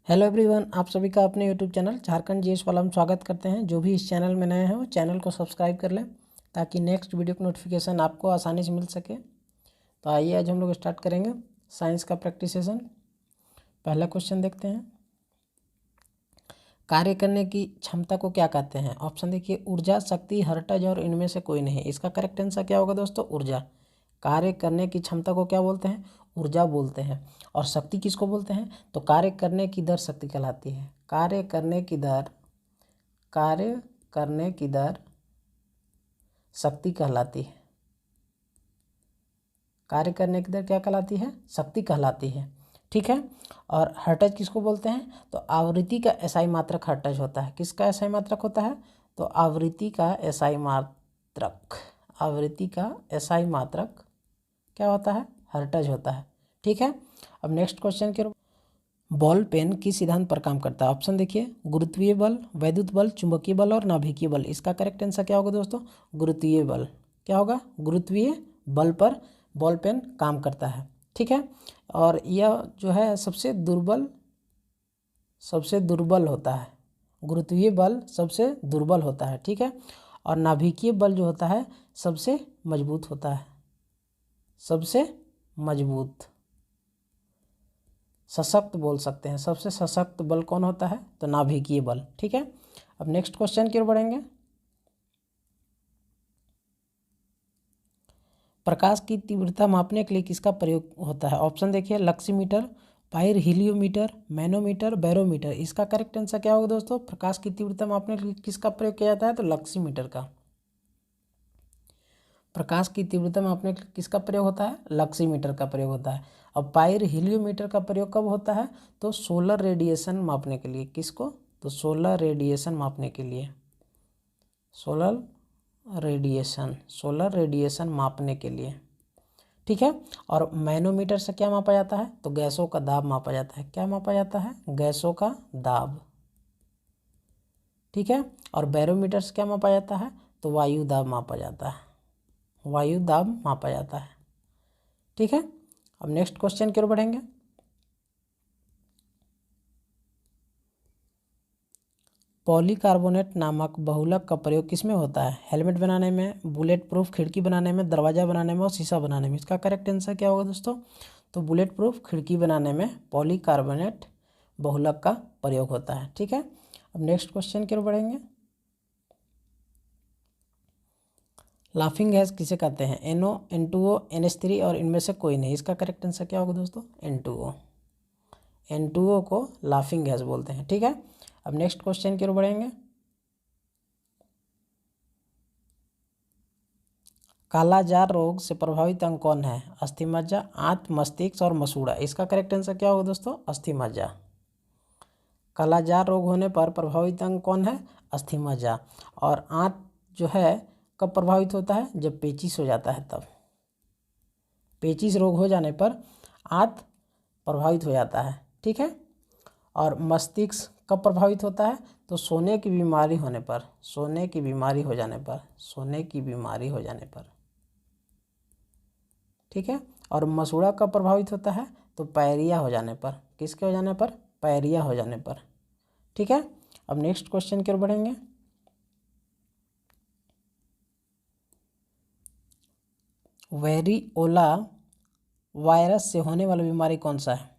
Hello everyone, आप सभी का अपने यूट्यूब चैनल झारखंड जीएस वाला में स्वागत करते हैं। जो भी इस चैनल में नए हैं वो चैनल को सब्सक्राइब कर लें ताकि नेक्स्ट वीडियो की नोटिफिकेशन आपको आसानी से मिल सके। तो आइए आज हम लोग स्टार्ट करेंगे साइंस का प्रैक्टिस सेशन। पहला क्वेश्चन देखते हैं। कार्य करने की क्षमता को क्या कहते हैं? ऑप्शन देखिए, ऊर्जा, शक्ति, हर्टज और इनमें से कोई नहीं। इसका करेक्ट आंसर क्या होगा दोस्तों? ऊर्जा। कार्य करने की क्षमता को क्या बोलते हैं? ऊर्जा बोलते हैं। और शक्ति किसको बोलते हैं? तो कार्य करने की दर शक्ति कहलाती है। कार्य करने की दर शक्ति कहलाती है। कार्य करने की दर क्या कहलाती है? शक्ति कहलाती है। ठीक है। और हर्टज किसको बोलते हैं? तो आवृत्ति का एसआई मात्रक हर्टज होता है। किसका एसआई मात्रक होता है? तो आवृत्ति का एसआई मात्रक क्या होता है? हर्टज होता है। ठीक है। अब नेक्स्ट क्वेश्चन के बॉल पेन किस सिद्धांत पर काम करता है? ऑप्शन देखिए, गुरुत्वीय बल, वैद्युत बल, चुंबकीय बल और नाभिकीय बल। इसका करेक्ट आंसर क्या होगा दोस्तों? गुरुत्वीय बल। क्या होगा? गुरुत्वीय बल पर बॉल पेन काम करता है। ठीक है। और यह जो है सबसे दुर्बल होता है। गुरुत्वीय बल सबसे दुर्बल होता है। ठीक है। और नाभिकीय बल जो होता है सबसे मजबूत होता है। सबसे मजबूत, सशक्त बोल सकते हैं। सबसे सशक्त बल कौन होता है? तो नाभिकीय बल। ठीक है। अब नेक्स्ट क्वेश्चन की ओर बढ़ेंगे। प्रकाश की तीव्रता मापने के लिए किसका प्रयोग होता है? ऑप्शन देखिए, लक्सीमीटर, पायर हीलियोमीटर, मैनोमीटर, बैरोमीटर। इसका करेक्ट आंसर क्या होगा दोस्तों? प्रकाश की तीव्रता मापने के लिए किसका प्रयोग किया जाता है? तो लक्सीमीटर का। प्रकाश की तीव्रता मापने के लिए किसका प्रयोग होता है? लक्सीमीटर का प्रयोग होता है। अब पायर हीलियोमीटर का प्रयोग कब होता है? तो सोलर रेडिएशन मापने के लिए। किसको? तो सोलर रेडिएशन मापने के लिए। सोलर रेडिएशन मापने के लिए। ठीक है। और मैनोमीटर से क्या मापा जाता है? तो गैसों का दाब मापा जाता है। क्या मापा जाता है? गैसों का दाब। ठीक है। और बैरोमीटर से क्या मापा जाता है? तो वायु दाब मापा जाता है। वायु दाब मापा जाता है। ठीक है। अब नेक्स्ट क्वेश्चन की ओर बढ़ेंगे। पॉलीकार्बोनेट नामक बहुलक का प्रयोग किसमें होता है? हेलमेट बनाने में, बुलेट प्रूफ खिड़की बनाने में, दरवाजा बनाने में और शीशा बनाने में। इसका करेक्ट आंसर क्या होगा दोस्तों? तो बुलेट प्रूफ खिड़की बनाने में पॉलीकार्बोनेट बहुलक का प्रयोग होता है। ठीक है। अब नेक्स्ट क्वेश्चन की ओर बढ़ेंगे। लाफिंग गैस किसे कहते हैं? NO, N2O, NH3 और इनमें से कोई नहीं। इसका करेक्ट आंसर क्या होगा दोस्तों? N2O को लाफिंग गैस बोलते हैं। ठीक है। अब नेक्स्ट क्वेश्चन की ओर बढ़ेंगे। कालाजार रोग से प्रभावित अंग कौन है? अस्थिमज्जा, आंत, मस्तिष्क और मसूड़ा। इसका करेक्ट आंसर क्या होगा दोस्तों? अस्थिमज्जा। कालाजार रोग होने पर प्रभावित अंग कौन है? अस्थिमज्जा। और आंत जो है कब प्रभावित होता है? जब पेचिश हो जाता है तब। पेचिश रोग हो जाने पर आंत प्रभावित हो जाता है। ठीक है। और मस्तिष्क कब प्रभावित होता है? तो सोने की बीमारी होने पर। सोने की बीमारी हो जाने पर। ठीक है। और मसूड़ा कब प्रभावित होता है? तो पायरिया हो जाने पर। किसके हो जाने पर? पायरिया हो जाने पर। ठीक है। अब नेक्स्ट क्वेश्चन की ओर बढ़ेंगे। वेरिओला वायरस से होने वाली बीमारी कौन सा है?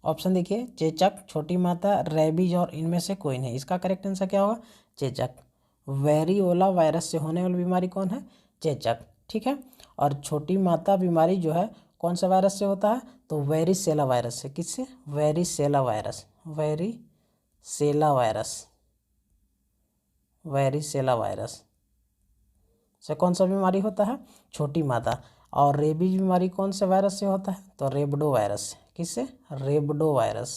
ऑप्शन देखिए, चेचक, छोटी माता, रेबीज और इनमें से कोई नहीं। इसका करेक्ट आंसर क्या होगा? चेचक। वेरिओला वायरस से होने वाली बीमारी कौन है? चेचक। ठीक है। और छोटी माता बीमारी जो है कौन सा वायरस से होता है? तो वेरिसेला वायरस से। किससे? वेरिसेला वायरस से कौन सा बीमारी होता है? छोटी माता। और रेबीज बीमारी कौन से वायरस से होता है? तो रेबडो वायरस से। किससे? रेबडो वायरस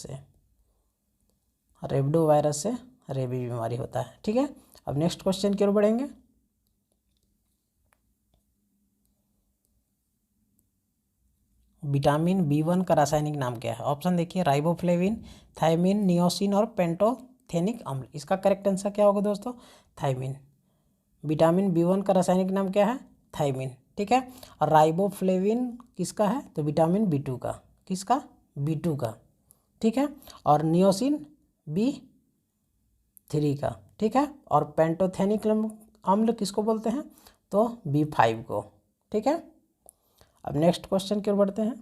से रेबीज बीमारी होता है। ठीक है। अब नेक्स्ट क्वेश्चन की ओर बढ़ेंगे। विटामिन B1 का रासायनिक नाम क्या है? ऑप्शन देखिए, राइबोफ्लेविन, थायमिन, नियोसिन और पेंटोथेनिक अम्ल। इसका करेक्ट आंसर क्या होगा दोस्तों? थायमिन। विटामिन B1 का रासायनिक नाम क्या है? थायमिन। ठीक है। और राइबोफ्लेविन किसका है? तो विटामिन B2 का। किसका? B2 का। ठीक है, और नियोसिन B3 का, ठीक है, और पेंटोथेनिक अम्ल किसको बोलते हैं, तो B5 को, ठीक है। अब नेक्स्ट क्वेश्चन की ओर बढ़ते हैं।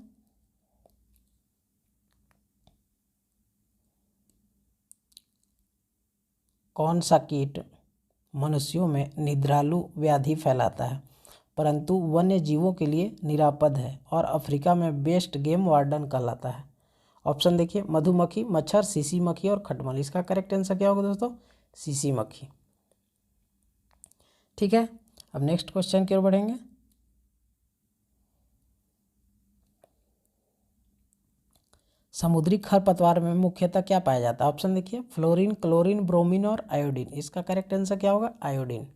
कौन सा कीट मनुष्यों में निद्रालु व्याधि फैलाता है परंतु वन्य जीवों के लिए निरापद है और अफ्रीका में बेस्ट गेम वार्डन कहलाता है? ऑप्शन देखिए, मधुमक्खी, मच्छर, सीसी मक्खी और खटमल। इसका करेक्ट आंसर क्या होगा दोस्तों, सीसी मक्खी, ठीक है। अब नेक्स्ट क्वेश्चन की ओर बढ़ेंगे। समुद्री खरपतवार में मुख्यतः क्या पाया जाता है? ऑप्शन देखिए, फ्लोरीन, क्लोरीन, ब्रोमीन और आयोडीन। इसका करेक्ट आंसर क्या होगा, आयोडीन।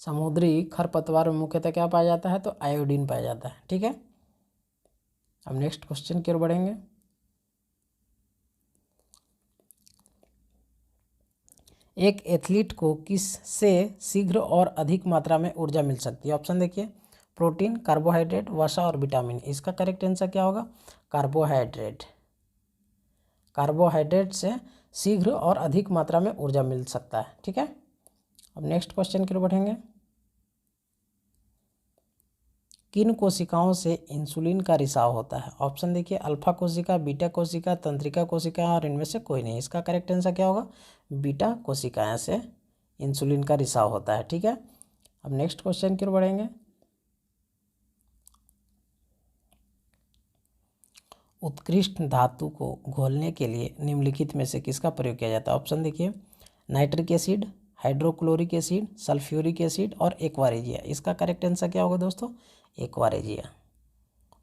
समुद्री खरपतवार में मुख्यतः क्या पाया जाता है, तो आयोडीन पाया जाता है, ठीक है। अब नेक्स्ट क्वेश्चन की ओर बढ़ेंगे। एक एथलीट को किससे शीघ्र और अधिक मात्रा में ऊर्जा मिल सकती है? ऑप्शन देखिए, प्रोटीन, कार्बोहाइड्रेट, वसा और विटामिन। इसका करेक्ट आंसर क्या होगा, कार्बोहाइड्रेट। कार्बोहाइड्रेट से शीघ्र और अधिक मात्रा में ऊर्जा मिल सकता है, ठीक है। अब नेक्स्ट क्वेश्चन की ओर बढ़ेंगे। किन कोशिकाओं से इंसुलिन का रिसाव होता है? ऑप्शन देखिए, अल्फा कोशिका, बीटा कोशिका, तंत्रिका कोशिका और इनमें से कोई नहीं। इसका करेक्ट आंसर क्या होगा, बीटा कोशिकाएं से इंसुलिन का रिसाव होता है, ठीक है। अब नेक्स्ट क्वेश्चन की ओर बढ़ेंगे। उत्कृष्ट धातु को घोलने के लिए निम्नलिखित में से किसका प्रयोग किया जाता है? ऑप्शन देखिए, nitric acid, hydrochloric acid, sulphuric acid और एक्वारेजिया। इसका करेक्ट आंसर क्या होगा दोस्तों, एक्वारेजिया।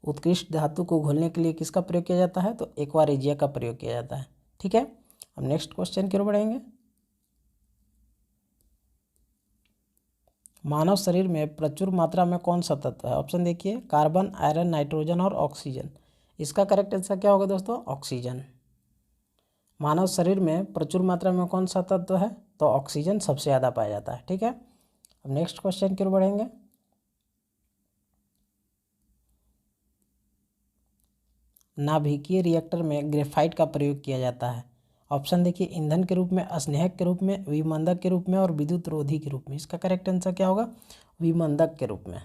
उत्कृष्ट धातु को घोलने के लिए किसका प्रयोग किया जाता है, तो एक्वारेजिया का प्रयोग किया जाता है, ठीक है। अब नेक्स्ट क्वेश्चन की ओर बढ़ेंगे। मानव शरीर में प्रचुर मात्रा में कौन सा तत्व है? ऑप्शन देखिए, कार्बन, आयरन, नाइट्रोजन और ऑक्सीजन। इसका करेक्ट आंसर क्या होगा दोस्तों, ऑक्सीजन। मानव शरीर में प्रचुर मात्रा में कौन सा तत्व है, तो ऑक्सीजन सबसे ज़्यादा पाया जाता है, ठीक है। अब नेक्स्ट क्वेश्चन की ओर बढ़ेंगे। नाभिकीय रिएक्टर में ग्रेफाइट का प्रयोग किया जाता है। ऑप्शन देखिए, ईंधन के रूप में, स्नेहक के रूप में, विमंदक के रूप में और विद्युत रोधी के रूप में। इसका करेक्ट आंसर क्या होगा, विमंदक के रूप में।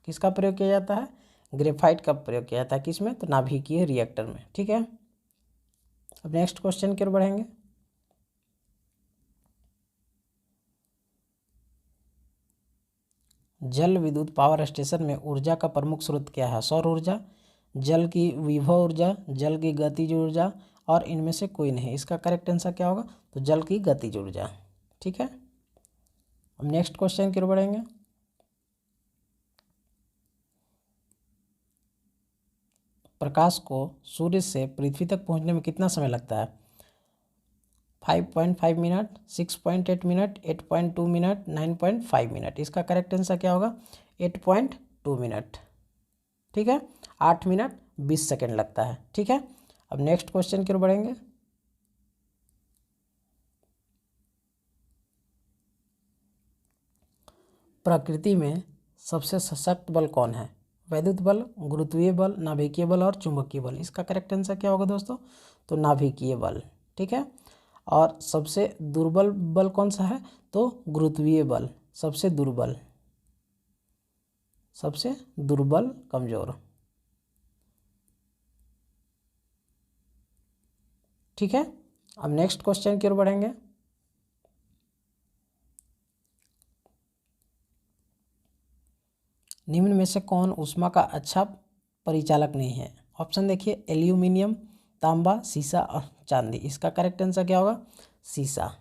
किसका प्रयोग किया जाता है, ग्रेफाइट का प्रयोग किया जाता है, किसमें, तो नाभिकीय रिएक्टर में, ठीक है। अब नेक्स्ट क्वेश्चन की ओर बढ़ेंगे। जल विद्युत पावर स्टेशन में ऊर्जा का प्रमुख स्रोत क्या है? सौर ऊर्जा, जल की विभव ऊर्जा, जल की गतिज ऊर्जा और इनमें से कोई नहीं। इसका करेक्ट आंसर क्या होगा, तो जल की गतिज ऊर्जा, ठीक है। अब नेक्स्ट क्वेश्चन की ओर बढ़ेंगे। प्रकाश को सूर्य से पृथ्वी तक पहुंचने में कितना समय लगता है? 5.5 मिनट, 6.8 मिनट, 8.2 मिनट, 9.5 मिनट। इसका करेक्ट आंसर क्या होगा, 8.2 मिनट, ठीक है। 8 मिनट 20 सेकेंड लगता है, ठीक है। अब नेक्स्ट क्वेश्चन की ओर बढ़ेंगे। प्रकृति में सबसे सशक्त बल कौन है? वैद्युत बल, गुरुत्वीय बल, नाभिकीय बल और चुंबकीय बल। इसका करेक्ट आंसर क्या होगा दोस्तों, तो नाभिकीय बल, ठीक है। और सबसे दुर्बल बल कौन सा है, तो गुरुत्वीय बल, सबसे दुर्बल, सबसे दुर्बल, कमजोर, ठीक है। अब नेक्स्ट क्वेश्चन की ओर बढ़ेंगे। निम्न में से कौन ऊष्मा का अच्छा परिचालक नहीं है? ऑप्शन देखिए, एल्यूमिनियम, तांबा, सीसा और चांदी। इसका करेक्ट आंसर क्या होगा, सीसा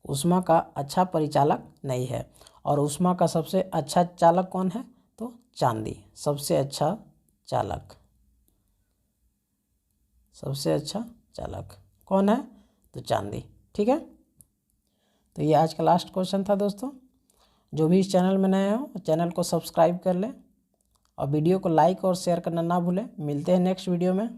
ऊष्मा का अच्छा परिचालक नहीं है। और ऊष्मा का सबसे अच्छा चालक कौन है, तो चांदी, सबसे अच्छा चालक, सबसे अच्छा चालक कौन है, तो चांदी, ठीक है। तो ये आज का लास्ट क्वेश्चन था दोस्तों। जो भी इस चैनल में नए हो चैनल को सब्सक्राइब कर लें और वीडियो को लाइक और शेयर करना ना भूलें। मिलते हैं नेक्स्ट वीडियो में।